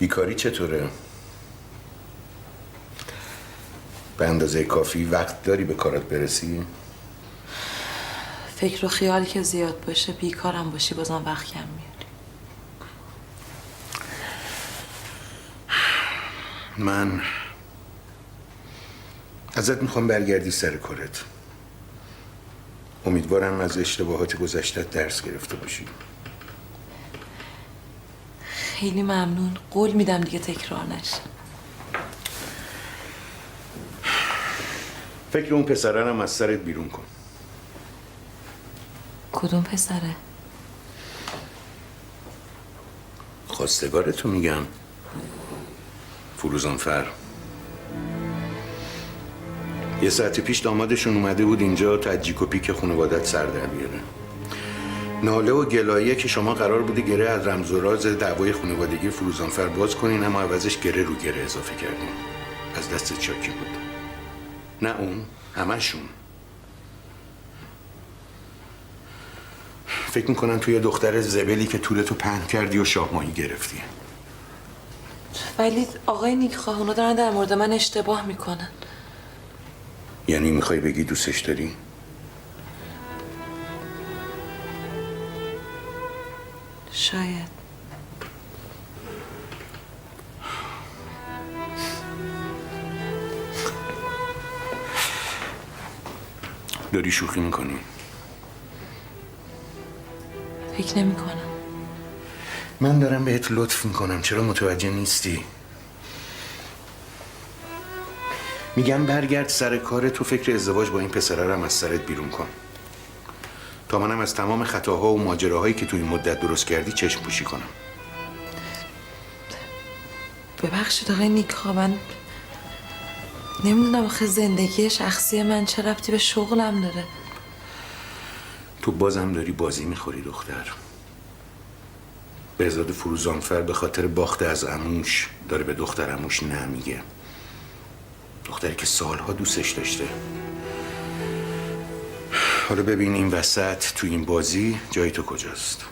بیکاری چطوره؟ به اندازه کافی وقت داری به کارت برسی؟ فکر و خیالی که زیاد باشه، بیکارم باشی بازم وقت کم میاری. من ازت میخوام برگردی سر کارت. امیدوارم از اشتباهات گذشتت درس گرفته باشی. خیلی ممنون. قول میدم دیگه تکرار نشه. فکر اون پسرانم از سرت بیرون کن. کدوم پسره؟ خواستگارتو میگم. فروزانفر. یه ساعت پیش دامادشون اومده بود اینجا تا از جیک و پیک خانوادت سر در بیاره. ناله و گلایه که شما قرار بوده گره از رمز و راز دعوای خانوادگی فروزانفر باز کنین، اما عوضش گره رو گره اضافه کردین. از دست چاکی بود. نه اون، همشون. فکر میکنن توی دختر زبلی که طولتو پهن کردی و شاهماهی گرفتی. ولی آقای نیکخواه، اونا دارن در مورد من اشتباه میکنن. یعنی میخوای بگی دوستش داری؟ شاید. داری شوخی میکنی؟ فکر نمی کنم. من دارم بهت لطف میکنم، چرا متوجه نیستی؟ میگم برگرد سر کار تو، فکر ازدواج با این پسره رو هم از سرت بیرون کن تا منم از تمام خطاها و ماجراهایی که تو این مدت درست کردی چشم پوشی کنم. ببخشید آقای نیکخواه، من نمیدونم آخه زندگی شخصی من چه ربطی به شغلم داره. تو بازم داری بازی میخوری دختر. بهزاد فروزانفر به خاطر باخت از عموش داره به دختر عموش نمیگه. دختری که سالها دوستش داشته. حالا ببین این وسط تو این بازی جای تو کجاست؟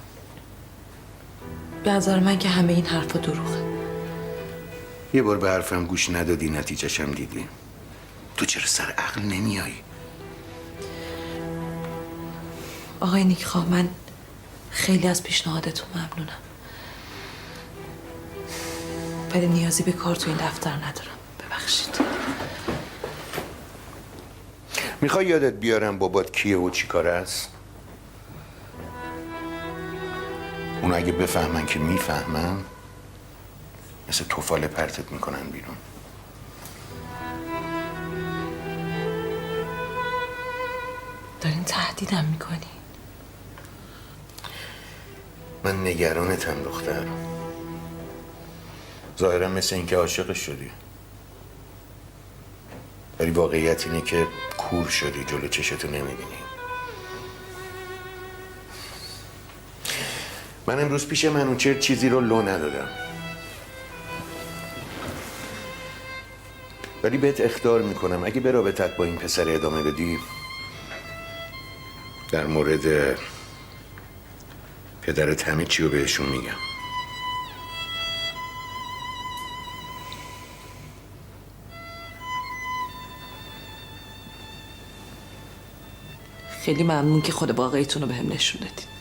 به نظر من که همه این حرفا دروغه. یه بار به حرفم گوش ندادی، نتیجه‌ش هم دیدی. تو چرا سر عقل نمیایی؟ آقای نیکخواه، من خیلی از پیشنهادتون ممنونم، ولی نیازی به کار تو این دفتر ندارم. ببخشید. میخوای یادت بیارم بابات کیه و چی کاره است؟ اون اگه بفهمن که میفهمن مثل توفاله پرتت میکنن بیرون. دارین تهدیدم میکنی؟ من نگرانتم دختر. ظاهرا مثل اینکه عاشقش شدی، ولی واقعیت اینه که کور شدی، جلو چشتو نمیبینی. من امروز پیش منوچهر چیزی رو لو ندادم، ولی بهت اخطار میکنم اگه به رابطت با این پسر ادامه بدی، در مورد پدرت همه چی رو بهشون میگم. خیلی ممنون که خود واقعیتون رو بهم نشون دادید.